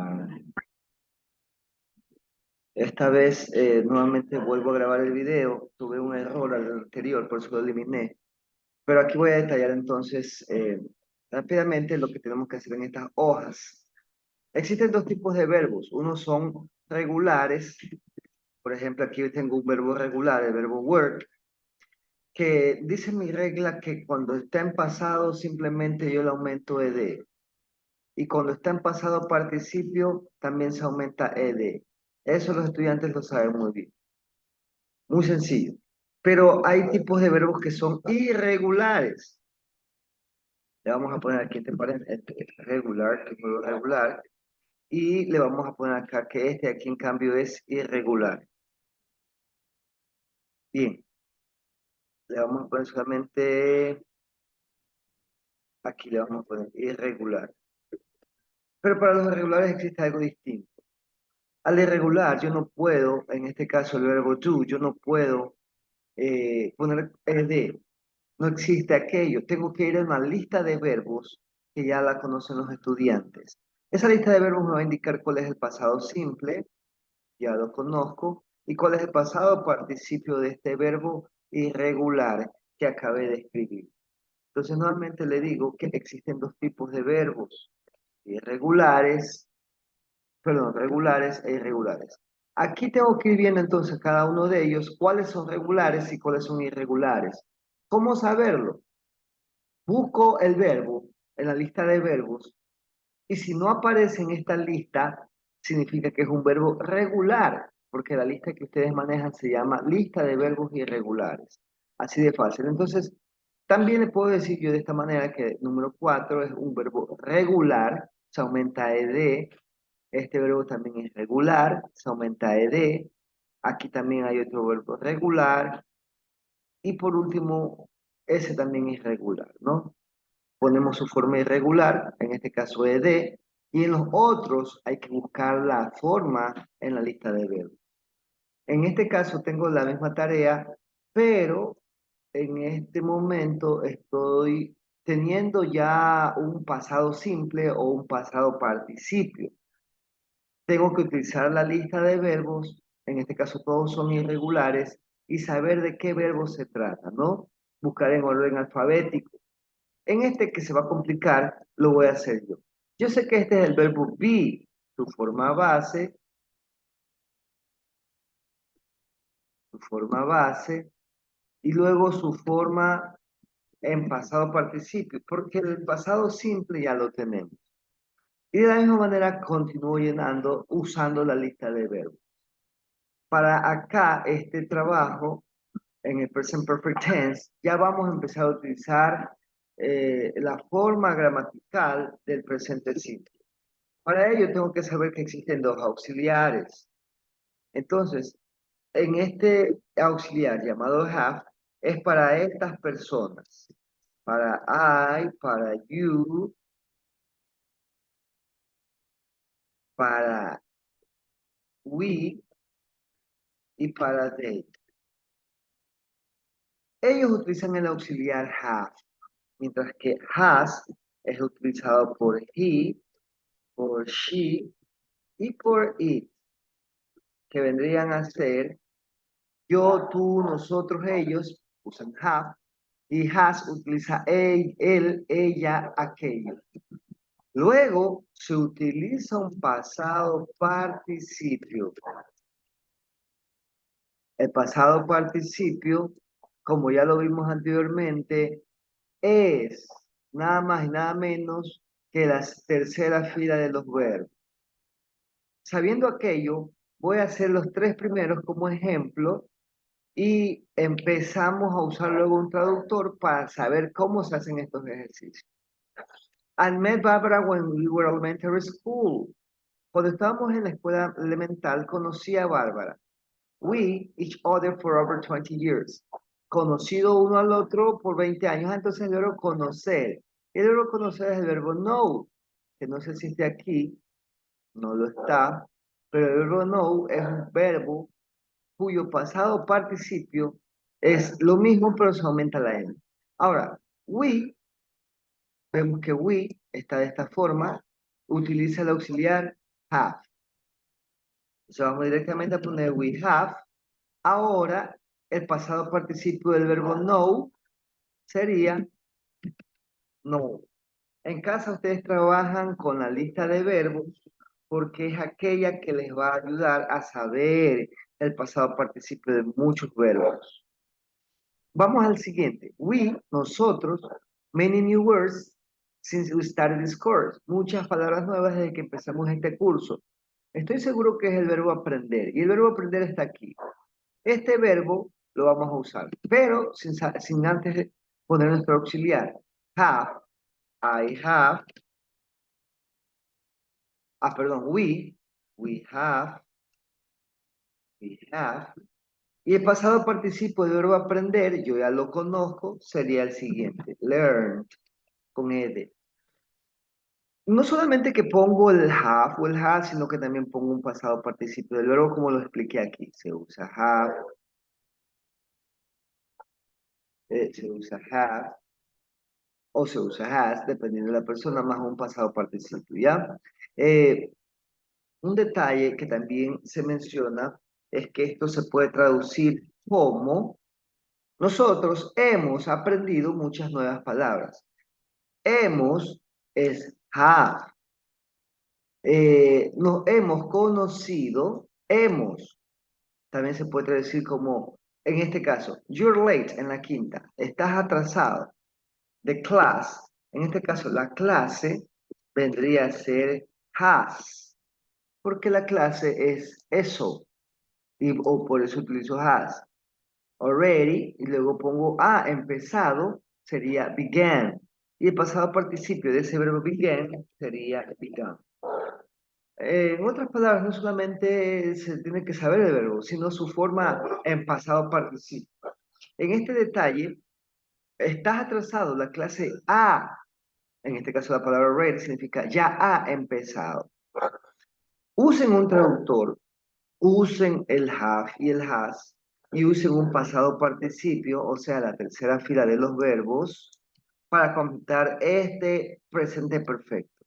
Ah, esta vez nuevamente vuelvo a grabar el video. Tuve un error al anterior, por eso lo eliminé. Pero aquí voy a detallar entonces rápidamente lo que tenemos que hacer en estas hojas. Existen dos tipos de verbos. Unos son regulares. Por ejemplo, aquí tengo un verbo regular, el verbo work, que dice mi regla que cuando está en pasado simplemente yo le aumento ed. Y cuando está en pasado participio también se aumenta ed. Eso los estudiantes lo saben muy bien. Muy sencillo. Pero hay tipos de verbos que son irregulares. Le vamos a poner aquí este regular, que es verbo regular. Y le vamos a poner acá que este aquí en cambio es irregular. Bien. Le vamos a poner solamente, aquí le vamos a poner irregular. Pero para los irregulares existe algo distinto. Al irregular yo no puedo, en este caso el verbo do, yo no puedo poner ed. No existe aquello. Tengo que ir a una lista de verbos que ya la conocen los estudiantes. Esa lista de verbos me va a indicar cuál es el pasado simple, ya lo conozco, y cuál es el pasado participio de este verbo irregular que acabé de escribir. Entonces, nuevamente le digo que existen dos tipos de verbos, irregulares, perdón, regulares e irregulares. Aquí tengo que ir viendo entonces cada uno de ellos, cuáles son regulares y cuáles son irregulares. ¿Cómo saberlo? Busco el verbo en la lista de verbos y si no aparece en esta lista, significa que es un verbo regular, porque la lista que ustedes manejan se llama lista de verbos irregulares. Así de fácil. Entonces, también le puedo decir yo de esta manera que número 4 es un verbo regular, se aumenta ed. Este verbo también es regular, se aumenta ed. Aquí también hay otro verbo regular. Y por último, ese también es regular, ¿no? Ponemos su forma irregular, en este caso ed, y en los otros hay que buscar la forma en la lista de verbos. En este caso tengo la misma tarea, pero en este momento estoy teniendo ya un pasado simple o un pasado participio. Tengo que utilizar la lista de verbos, en este caso todos son irregulares, y saber de qué verbo se trata, ¿no? Buscar en orden alfabético. En este que se va a complicar, lo voy a hacer yo. Yo sé que este es el verbo be, su forma base, y luego su forma en pasado participio, porque el pasado simple ya lo tenemos. Y de la misma manera continúo llenando usando la lista de verbos. Para acá, este trabajo, en el present perfect tense, ya vamos a empezar a utilizar la forma gramatical del presente simple. Para ello tengo que saber que existen dos auxiliares. Entonces, en este auxiliar llamado have, es para estas personas. Para I, para you, para we y para they. Ellos utilizan el auxiliar have, mientras que has es utilizado por he, por she y por it, que vendrían a ser yo, tú, nosotros, ellos, usan have, y has utiliza él, ella, aquello. Luego se utiliza un pasado participio. El pasado participio, como ya lo vimos anteriormente, es nada más y nada menos que la tercera fila de los verbos. Sabiendo aquello, voy a hacer los tres primeros como ejemplo y empezamos a usar luego un traductor para saber cómo se hacen estos ejercicios. I met Barbara when we were elementary school. Cuando estábamos en la escuela elemental, conocí a Bárbara. We each other for over 20 years. Conocido uno al otro por 20 años. Entonces el verbo conocer. El verbo conocer es el verbo know, que no sé si está aquí, no lo está, pero el verbo know es un verbo cuyo pasado participio es lo mismo, pero se aumenta la N. Ahora, vemos que we está de esta forma, utiliza el auxiliar have. Entonces vamos directamente a poner we have. Ahora, el pasado participio del verbo know sería know. En casa ustedes trabajan con la lista de verbos porque es aquella que les va a ayudar a saber el pasado participio de muchos verbos. Vamos al siguiente. We, nosotros, many new words since we started this course. Muchas palabras nuevas desde que empezamos este curso. Estoy seguro que es el verbo aprender. Y el verbo aprender está aquí. Este verbo lo vamos a usar, pero sin antes poner nuestro auxiliar. Have, I have. Perdón, we have, we have. Y el pasado participo del verbo aprender, yo ya lo conozco, sería el siguiente. Learned, con ed. No solamente que pongo el have o el has, sino que también pongo un pasado participio del verbo como lo expliqué aquí. Se usa have, se usa have, o se usa has, dependiendo de la persona, más un pasado participio, ¿ya? Un detalle que también se menciona es que esto se puede traducir como nosotros hemos aprendido muchas nuevas palabras. Hemos es have. Nos hemos conocido, hemos. También se puede decir como, en este caso, you're late en la quinta, estás atrasado. The class, en este caso la clase vendría a ser has, porque la clase es eso, o por eso utilizo has. Already, y luego pongo empezado, sería began. Y el pasado participio de ese verbo began sería began. En otras palabras, no solamente se tiene que saber el verbo, sino su forma en pasado participio. En este detalle, estás atrasado, la clase A, en este caso la palabra ready significa ya ha empezado. Usen un traductor, usen el have y el has, y usen un pasado participio, o sea, la tercera fila de los verbos, para completar este presente perfecto.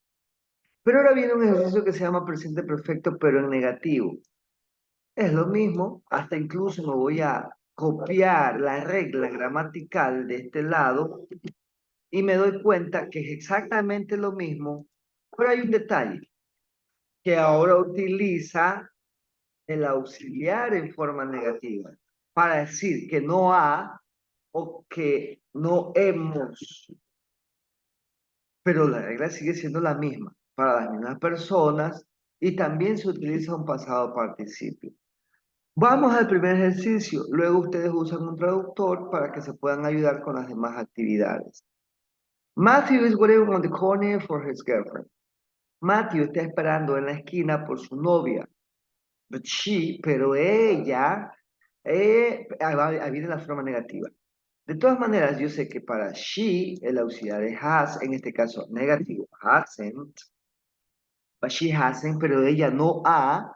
Pero ahora viene un ejercicio que se llama presente perfecto, pero en negativo. Es lo mismo, hasta incluso me voy a copiar la regla gramatical de este lado y me doy cuenta que es exactamente lo mismo, pero hay un detalle, que ahora utiliza el auxiliar en forma negativa para decir que no ha o que no hemos, pero la regla sigue siendo la misma para las mismas personas y también se utiliza un pasado participio. Vamos al primer ejercicio, luego ustedes usan un traductor para que se puedan ayudar con las demás actividades. Matthew is waiting on the corner for his girlfriend. Matthew está esperando en la esquina por su novia. Pero ella, ahí viene la forma negativa. De todas maneras, yo sé que para she, el auxiliar es has, en este caso negativo, hasn't, but she hasn't, pero ella no ha.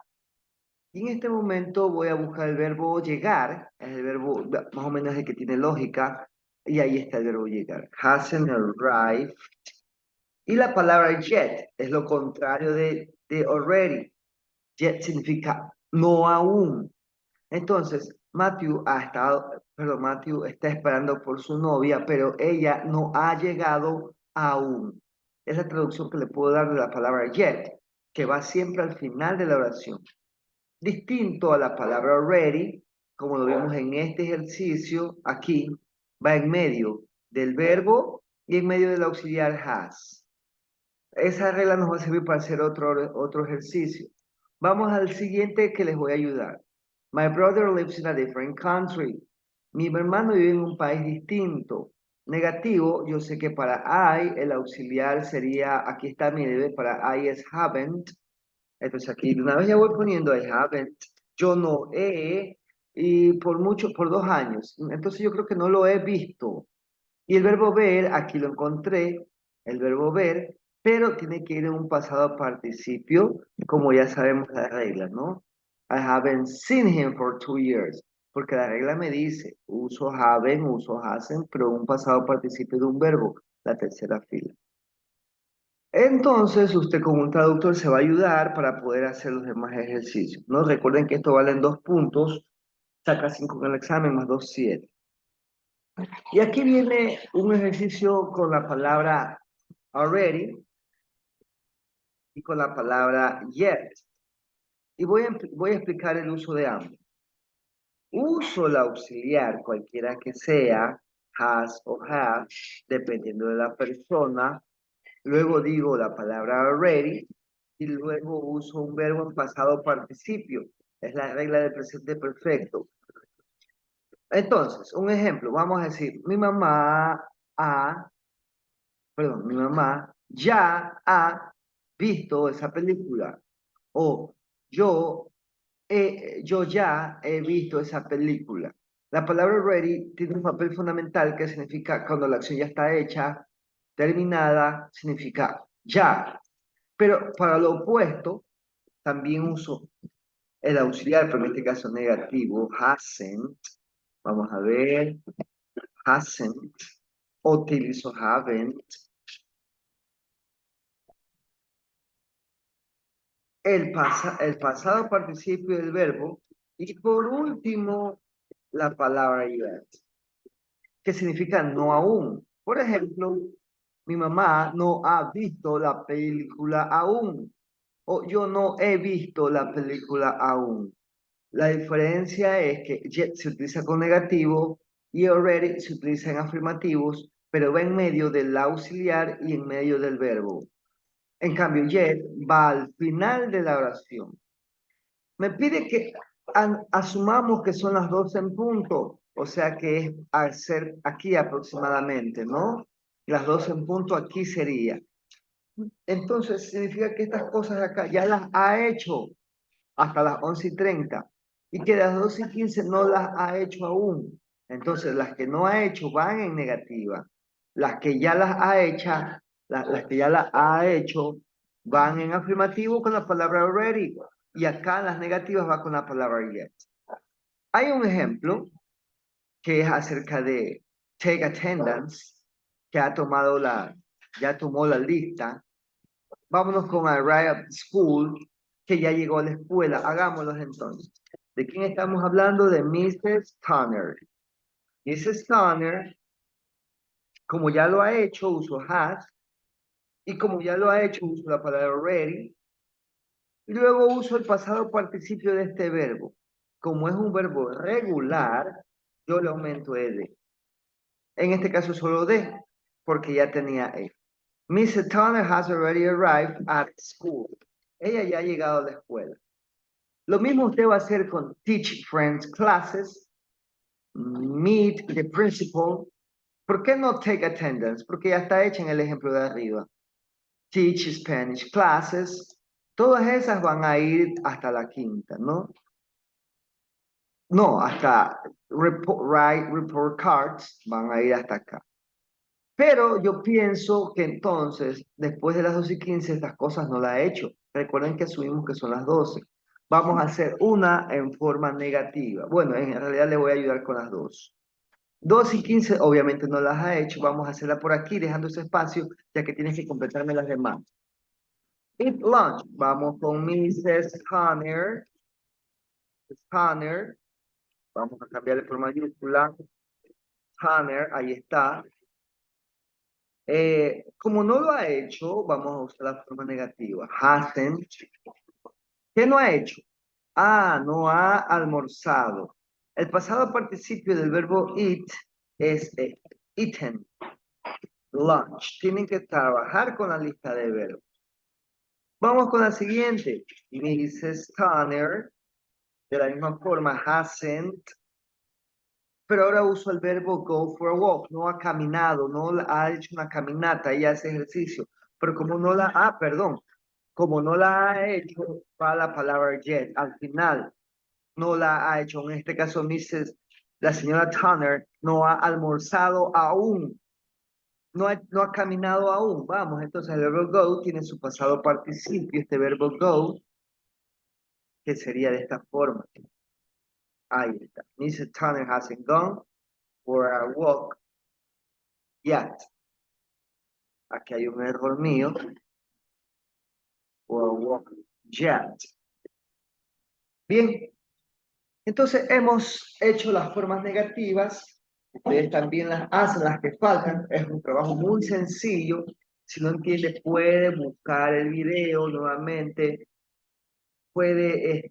Y en este momento voy a buscar el verbo llegar, es el verbo más o menos el que tiene lógica, y ahí está el verbo llegar. Hasn't arrived. Y la palabra yet es lo contrario de already. Yet significa no aún. Entonces, Matthew está esperando por su novia, pero ella no ha llegado aún. Es la traducción que le puedo dar de la palabra yet, que va siempre al final de la oración. Distinto a la palabra already, como lo vimos en este ejercicio, aquí va en medio del verbo y en medio del auxiliar has. Esa regla nos va a servir para hacer otro ejercicio. Vamos al siguiente que les voy a ayudar. My brother lives in a different country. Mi hermano vive en un país distinto. Negativo, yo sé que para I el auxiliar sería, aquí está mi debe, para I es haven't. Entonces aquí de una vez ya voy poniendo I haven't. Yo no he, y por 2 años. Entonces yo creo que no lo he visto. Y el verbo ver, aquí lo encontré, el verbo ver, pero tiene que ir en un pasado participio, como ya sabemos la regla, ¿no? I haven't seen him for 2 years, porque la regla me dice, uso haven't, uso hasn't, pero un pasado participio de un verbo, la tercera fila. Entonces, usted con un traductor se va a ayudar para poder hacer los demás ejercicios, ¿no? Recuerden que esto vale en 2 puntos, saca 5 en el examen, más 2, 7. Y aquí viene un ejercicio con la palabra already y con la palabra yet. Y voy a explicar el uso de ambos. Uso el auxiliar, cualquiera que sea, has o have, dependiendo de la persona. Luego digo la palabra already y luego uso un verbo en pasado participio. Es la regla del presente perfecto. Entonces, un ejemplo, vamos a decir, mi mamá ya ha visto esa película. O yo, yo ya he visto esa película. La palabra ready tiene un papel fundamental que significa cuando la acción ya está hecha, terminada, significa ya. Pero para lo opuesto, también uso el auxiliar, pero en este caso negativo, hasn't. Vamos a ver, hasn't. Utilizo haven't. El pasado participio del verbo. Y por último, la palabra yet, que significa no aún. Por ejemplo, mi mamá no ha visto la película aún. O yo no he visto la película aún. La diferencia es que yet se utiliza con negativo y already se utiliza en afirmativos, pero va en medio del auxiliar y en medio del verbo. En cambio, yet va al final de la oración. Me pide que asumamos que son las 12 en punto, o sea que es al ser aquí aproximadamente, ¿no? Las 12 en punto aquí sería. Entonces significa que estas cosas acá ya las ha hecho hasta las 11:30 y que las 12:15 no las ha hecho aún. Entonces las que no ha hecho van en negativa. Las que ya las ha hecho, las que ya las ha hecho van en afirmativo con la palabra already y acá las negativas va con la palabra yet. Hay un ejemplo que es acerca de take attendance, que ya tomó la lista. Vámonos con arrive at school, que ya llegó a la escuela. Hagámoslos entonces. ¿De quién estamos hablando? De Mrs. Tanner. Mrs. Tanner, como ya lo ha hecho, uso has. Y como ya lo ha hecho, uso la palabra ready. Y luego uso el pasado participio de este verbo. Como es un verbo regular, yo le aumento ed. En este caso solo de, porque ya tenía e. Mrs. Tanner has already arrived at school. Ella ya ha llegado a la escuela. Lo mismo usted va a hacer con teach friends classes, meet the principal. ¿Por qué no take attendance? Porque ya está hecha en el ejemplo de arriba. Teach Spanish classes. Todas esas van a ir hasta la quinta, ¿no? No, hasta write report cards van a ir hasta acá. Pero yo pienso que entonces, después de las 12:15, estas cosas no las he hecho. Recuerden que asumimos que son las 12. Vamos a hacer una en forma negativa. Bueno, en realidad le voy a ayudar con las dos. 2:15 obviamente no las ha hecho. Vamos a hacerla por aquí, dejando ese espacio, ya que tienes que completarme las demás. Eat lunch. Vamos con Mrs. Conner. Conner. Vamos a cambiarle por mayúscula. Conner, ahí está. Como no lo ha hecho, vamos a usar la forma negativa. Hasn't. ¿Qué no ha hecho? Ah, no ha almorzado. El pasado participio del verbo eat es eaten. Lunch. Tienen que trabajar con la lista de verbos. Vamos con la siguiente. Mrs. Tanner. De la misma forma, hasn't. Pero ahora uso el verbo go for a walk. No ha caminado, no ha hecho una caminata, ella hace ejercicio. Pero como no la ha hecho, va la palabra yet. Al final, no la ha hecho. En este caso, la señora Turner no ha almorzado aún. No ha caminado aún. Vamos, entonces el verbo go tiene su pasado participio, este verbo go, que sería de esta forma. Ahí está. Mrs. Turner hasn't gone for a walk yet. Aquí hay un error mío. or walk yet. Bien, entonces hemos hecho las formas negativas. Ustedes también las hacen, las que faltan. Es un trabajo muy sencillo. Si no entiende, puede buscar el video nuevamente. Puede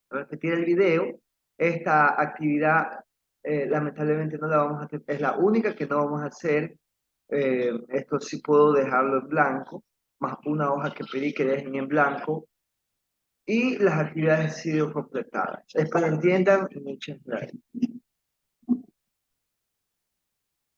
repetir el video. Esta actividad, lamentablemente, no la vamos a hacer. Es la única que no vamos a hacer. Esto sí puedo dejarlo en blanco, más una hoja que pedí que dejen en blanco. Y las actividades han sido completadas. Espero entiendan. Muchas gracias.